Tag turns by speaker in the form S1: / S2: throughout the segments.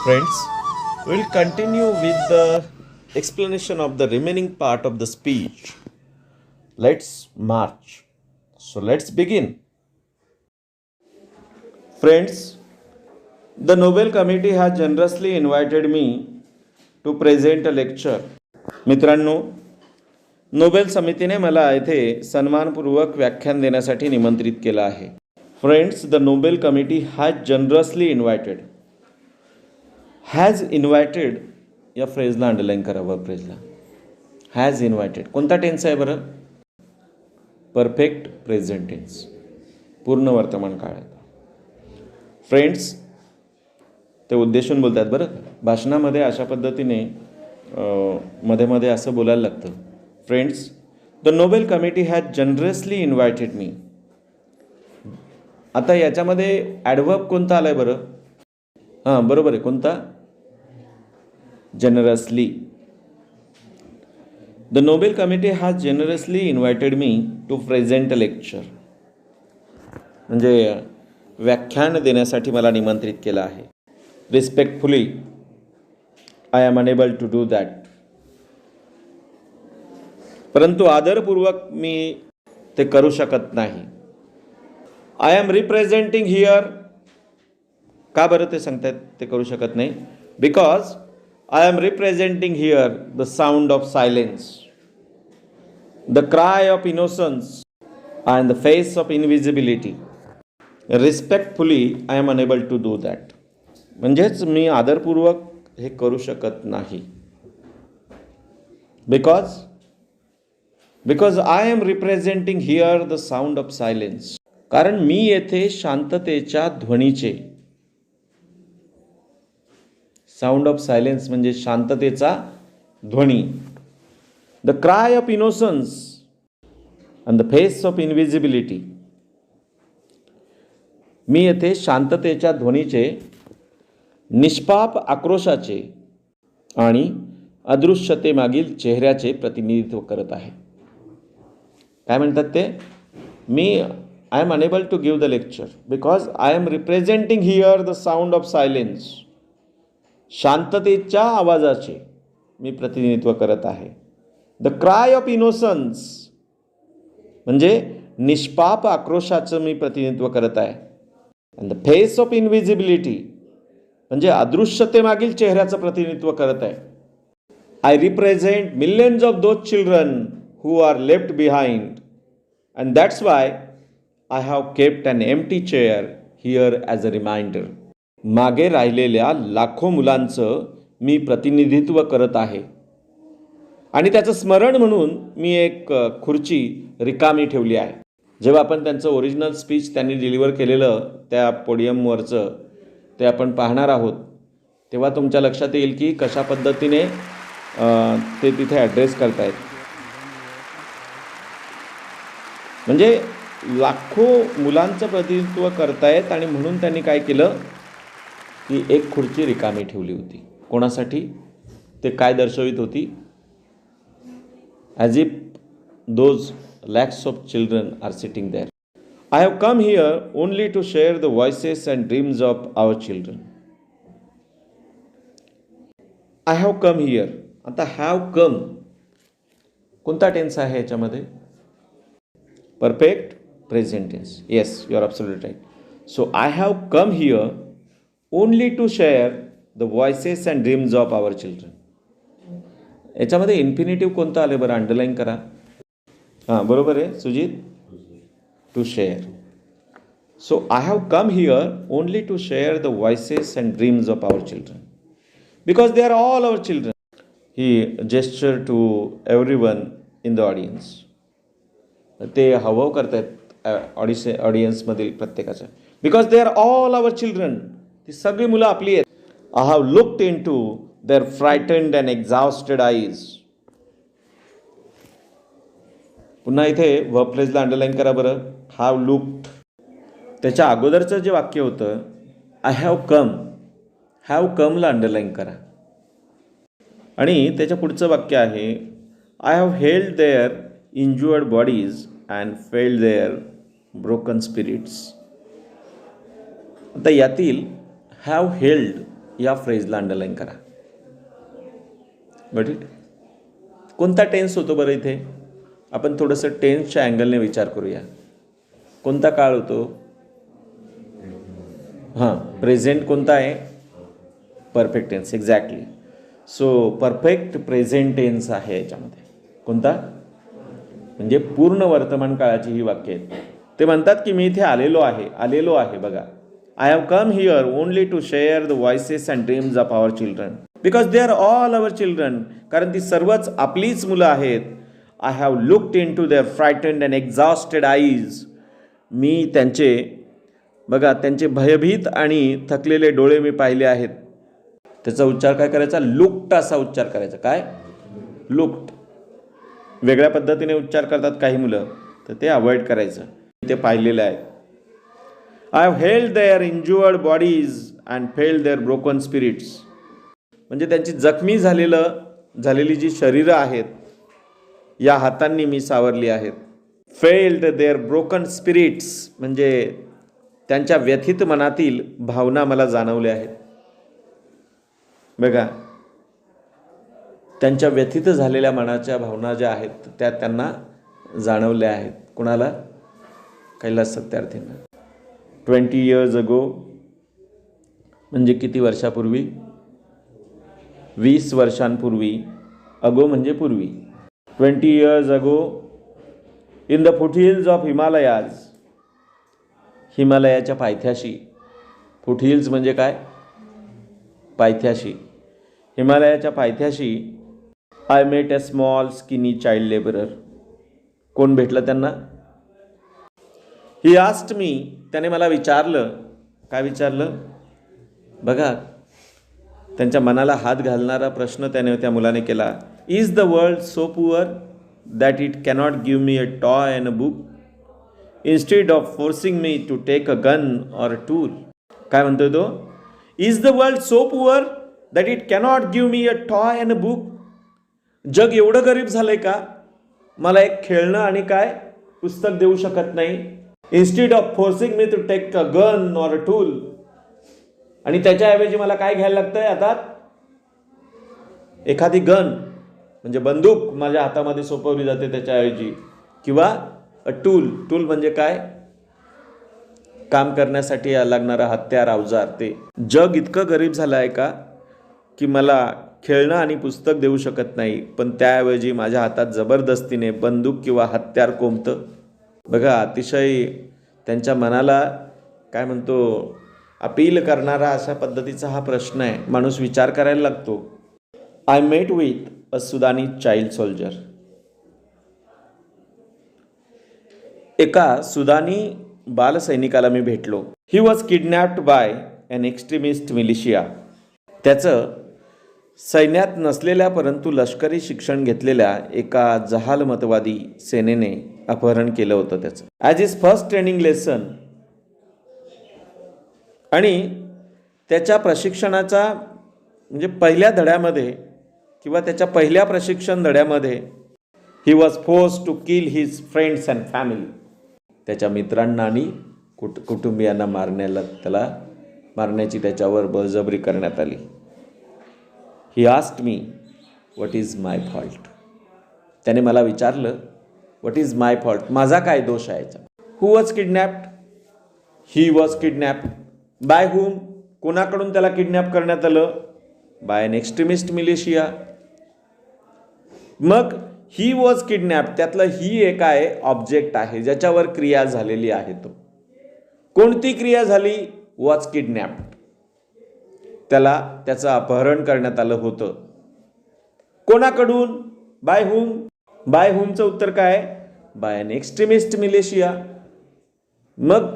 S1: Friends, we'll continue with the explanation of the remaining part of the speech. Let's march. So let's begin. Friends, the Nobel Committee has generously invited me to present a lecture. मित्रांनो, Nobel समितीने मला येथे सन्मानपूर्वक व्याख्यान देण्यासाठी निमंत्रित केलं आहे. Friends, the Nobel committee has generously invited. Has invited या फ्रेजला अंडरलाईन करा. वर्ब फ्रेजला हॅज इन्व्हायटेड कोणता टेन्स आहे बरं? परफेक्ट प्रेझेंट टेन्स, पूर्ण वर्तमान काळ आहे. फ्रेंड्स, ते उद्देशून बोलतात बरं. भाषणामध्ये अशा पद्धतीने मध्ये मध्ये असं बोलायला लागतं. Friends, the Nobel committee has generously invited me. आता याच्यामध्ये ॲडव्हर्ब कोणता आला आहे बरं? हां, बरोबर आहे. कोणता? Generously. The Nobel committee has generously invited me to present a lecture. म्हणजे व्याख्यान देण्यासाठी मला निमंत्रित केलं आहे. Respectfully I am unable to do that. परंतु आदरपूर्वक मी ते करू शकत नाही. I am representing here. का बरं ते सांगतात ते करू शकत नाही? Because I am representing here the sound of silence, the cry of innocence and the face of invisibility. Respectfully I am unable to do that. म्हणजेच मी आदरपूर्वक हे करू शकत नाही. Because I am representing here the sound of silence. कारण मी येथे शांततेच्या ध्वनीचे, साऊंड ऑफ सायलेन्स म्हणजे शांततेचा ध्वनी, the cry of innocence and the face of invisibility. मी येथे शांततेच्या ध्वनीचे, निष्पाप आक्रोशाचे आणि अदृश्यतेमागील चेहऱ्याचे प्रतिनिधित्व करत आहे. काय म्हणतात ते? मी I am unable to give the lecture because I am representing here the sound of silence. शांततेच्या आवाजाचे मी प्रतिनिधित्व करत आहे. द क्राय ऑफ इनोसन्स म्हणजे निष्पाप आक्रोशाचं मी प्रतिनिधित्व करत आहे. And the face of invisibility म्हणजे अदृश्यतेमागील चेहऱ्याचं प्रतिनिधित्व करत आहे. I represent millions of those children who are left behind, and that's why I have kept an empty chair here as a reminder. मागे राहिलेल्या लाखो मुलांचं मी प्रतिनिधित्व करत आहे आणि त्याचं स्मरण म्हणून मी एक खुर्ची रिकामी ठेवली आहे. जेव्हा आपण त्यांचं ओरिजिनल स्पीच त्यांनी डिलिव्हर केलेलं त्या पोडियमवरचं ते आपण पाहणार आहोत, तेव्हा तुमच्या लक्षात येईल की कशा पद्धतीने ते तिथे ॲड्रेस करतायत. म्हणजे लाखो मुलांचं प्रतिनिधित्व करतायत आणि म्हणून त्यांनी काय केलं की एक खुर्ची रिकामी ठेवली होती. कोणासाठी? ते काय दर्शवित होती? As if those lakhs of children are sitting there. I have come here only to share the voices and dreams of our children. I have come here. आता हॅव कम कोणता टेन्स आहे याच्यामध्ये? Perfect present tense. Yes, you are absolutely right. So I have come here only to share the voices and dreams of our children. याच्यामध्ये infinitive कोणतं आलं बरं? Underline करा. हां, बरोबर आहे Sujit. To share. So I have come here only to share the voices and dreams of our children because they are all our children. He gesture to everyone in the audience. ते हवं करतायत ऑडियन्समधील प्रत्येकाच्या. Because they are all our children. ती सगळी मुलं आपली आहेत. I have looked into their frightened and exhausted eyes. पुन्हा इथे वर्ब फ्रेजला अंडरलाईन करा बरं. Have looked. त्याच्या अगोदरचं जे वाक्य होतं आय हॅव कम, हॅव कमला अंडरलाईन करा. आणि त्याच्या पुढचं वाक्य आहे I have held their injured bodies and felt their broken spirits. आता यातील हॅव हेल्ड या फ्रेजला अंडरलाईन करा. बट इट कोणता टेन्स होतो बरं इथे? आपण थोडंसं टेन्सच्या अँगलने विचार करूया. कोणता काळ होतो? हां, प्रेझेंट कोणता आहे? Perfect tense. Exactly. So perfect present tense आहे याच्यामध्ये. कोणता? म्हणजे पूर्ण वर्तमान काळाची ही वाक्य आहेत. ते म्हणतात की मी इथे आलेलो आहे बघा. I have come here only to share the voices and dreams of our children because they are all our children. कारण ती सर्वच आपलीच मुलं आहेत. I have looked into their frightened and exhausted eyes. मी त्यांचे भयभीत आणि थकलेले डोळे मी पाहिले आहेत. त्याचा उच्चार काय करायचा? लुक्ड असा उच्चार करायचा. काय? लुक्ड. वेगळ्या पद्धतीने उच्चार करतात काही मुलं, तर ते अवॉइड करायचं. ते पाहिलेलं आहे. I have held their injured bodies and felt their broken spirits. म्हणजे त्यांची जखमी झालेली जी शरीरं आहेत या हातांनी मी सावरली आहेत. फेल्ड देअर ब्रोकन स्पिरिट्स म्हणजे त्यांच्या व्यथित मनातील भावना मला जाणवल्या आहेत. बघा, त्यांच्या व्यथित झालेल्या मनाच्या भावना ज्या आहेत त्या त्यांना जाणवल्या आहेत. कुणाला? कैलास सत्यार्थींना. 20 years ago म्हणजे किती वर्षापूर्वी? 20 वर्षांपूर्वी. अगो म्हणजे पूर्वी. 20 years ago in the foothills of Himalayas. हिमालयाच्या पायथ्याशी. फुटहिल्स म्हणजे काय? पायथ्याशी. हिमालयाच्या पायथ्याशी I met a small skinny child labourer. कोण भेटलं त्यांना? ही आस्क्ड मी. त्याने मला विचारलं. काय विचारलं? बघा, त्यांच्या मनाला हात घालणारा प्रश्न त्याने त्या मुलाने केला. Is the world so poor that it cannot give me a toy and a book instead of forcing me to take a gun or a tool. काय म्हणतोय तो? Is the world so poor that it cannot give me a toy and a book. जग एवढं गरीब झालंय का मला एक खेळणं आणि काय पुस्तक देऊ शकत नाही? Instead of forcing me to take a gun or a tool. आणि त्याच्याऐवजी मला काय घ्यायला लागतंय आता? एखादी गन म्हणजे बंदूक माझ्या हातामध्ये सोपवली जाते त्याच्याऐवजी. किंवा अ टूल. टूल म्हणजे काय? काम करण्यासाठी लागणारा हत्यार, अवजार. ते जग इतकं गरीब झालं आहे का की मला खेळणं आणि पुस्तक देऊ शकत नाही, पण त्याऐवजी माझ्या हातात जबरदस्तीने बंदूक किंवा हत्यार कोंबतं. बघा, अतिशय त्यांच्या मनाला काय म्हणतो अपील करणारा अशा पद्धतीचा हा प्रश्न आहे. माणूस विचार करायला लागतो. I met with a Sudanese child soldier. एका सुदानी बालसैनिकाला मी भेटलो. He was kidnapped by an extremist militia. त्याचं सैन्यात नसलेल्या परंतु लष्करी शिक्षण घेतलेल्या एका जहालमतवादी सेनेने अपहरण केलं होतं त्याचं. As is first training lesson. आणि त्याच्या प्रशिक्षणाचा म्हणजे पहिल्या धड्यामध्ये किंवा त्याच्या पहिल्या प्रशिक्षण धड्यामध्ये he was forced to kill his friends and family. त्याच्या मित्रांना आणि कुटुंबियांना मारण्याची त्याच्यावर बळजबरी करण्यात आली. He asked me what is my fault. त्याने मला विचारलं व्हॉट इज माय फॉल्ट, माझा काय दोष आहे याचा. Who was kidnapped? He was kidnapped by whom. कोणाकडून त्याला किडनॅप करण्यात आलं? By an extremist militia. मग ही वॉज किडनॅप्ड त्यातलं ही एक आहे ऑब्जेक्ट आहे ज्याच्यावर क्रिया झालेली आहे. तो कोणती क्रिया झाली? वॉज किडनॅप्ड. त्याचं अपहरण करण्यात आलं होतं. कोणाकडून? By whom. बाय हुमचं उत्तर काय? By an extremist militia. मग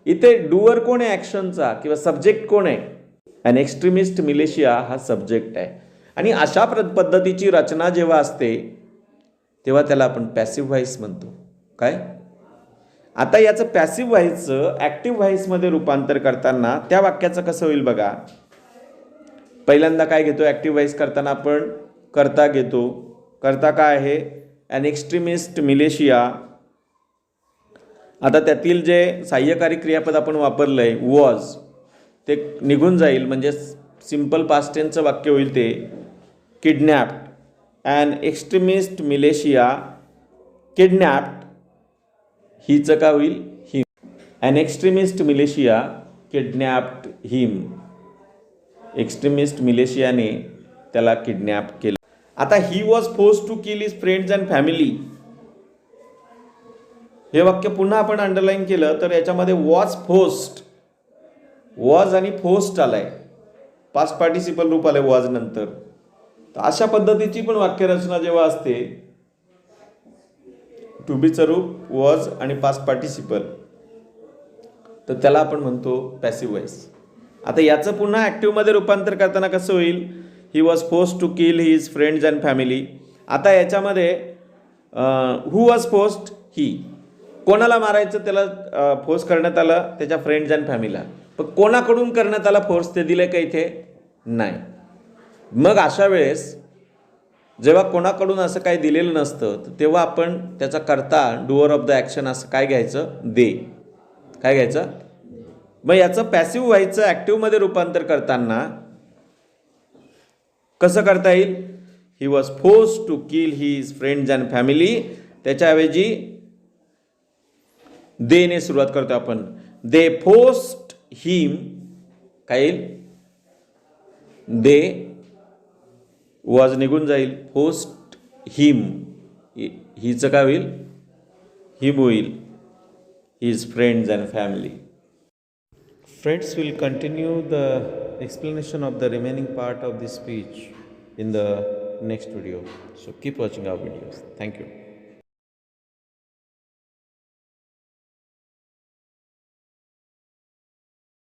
S1: इथे डुअर कोण आहे ॲक्शनचा किंवा सब्जेक्ट कोण आहे? एन एक्स्ट्रीमिस्ट मिलिशिया हा सब्जेक्ट आहे. आणि अशा पद्धतीची रचना जेव्हा असते तेव्हा त्याला आपण पॅसिव्ह व्हॉइस म्हणतो. काय? आता याचं पॅसिव्ह व्हॉइसचं ॲक्टिव्ह व्हॉइसमध्ये रूपांतर करताना त्या वाक्याचं कसं होईल बघा. पहिल्यांदा काय घेतो ॲक्टिव्ह व्हॉइस करताना आपण? कर्ता घेतो. कर्ता काय आहे? An extremist militia. आता त्यातील जे सहाय्यकारी क्रियापद आपण वापरलंय वॉज ते निघून जाईल म्हणजे सिंपल पास्ट टेन्सचं वाक्य होईल ते kidnapped. An extremist militia kidnapped. हीचं का होईल him. An extremist militia kidnapped him. Extremist मिलेशियाने त्याला किडनॅप केलं. आता he was forced to kill his friends and family. हे वाक्य पुन्हा आपण अंडरलाईन केलं तर याच्यामध्ये वॉज फोर्स्ड, वॉज आणि फोर्स्ड आलाय, पास्ट पार्टिसिपल रूप आलंय वॉज नंतर. तर अशा पद्धतीची पण वाक्यरचना जेव्हा असते, टू बीचं रूप वॉज आणि पास्ट पार्टिसिपल, तर त्याला आपण म्हणतो पॅसिव्ह वॉइस. आता याचं पुन्हा ॲक्टिव्हमध्ये रूपांतर करताना कसं होईल, he was forced to kill his friends and family. आता याच्यामध्ये हू वॉज फोर्स्ड, ही. कोणाला मारायचं त्याला फोर्स करण्यात आलं, त्याच्या फ्रेंड्स अँड फॅमिलीला. पण कोणाकडून करण्यात आला फोर्स ते दिले का इथे, नाही. मग अशा वेळेस जेव्हा कोणाकडून असं काही दिलेलं नसतं तर तेव्हा आपण त्याचा करता, डुअर ऑफ द ॲक्शन असं काय घ्यायचं, दे. काय घ्यायचं. मग याचं पॅसिव्ह व्हायचं ॲक्टिव्हमध्ये रूपांतर करताना कसं करता येईल, he was forced to kill his friends and family. त्याच्याऐवजी देने सुरुवात करतो आपण. They forced him. काय येईल, दे वॉज निघून जाईल, फोर्स्ड हिम. हिचं काय होईल, हिम होईल, his friends and family. Friends, will continue the explanation of the remaining part of this speech in the next video. So keep watching our videos. Thank you.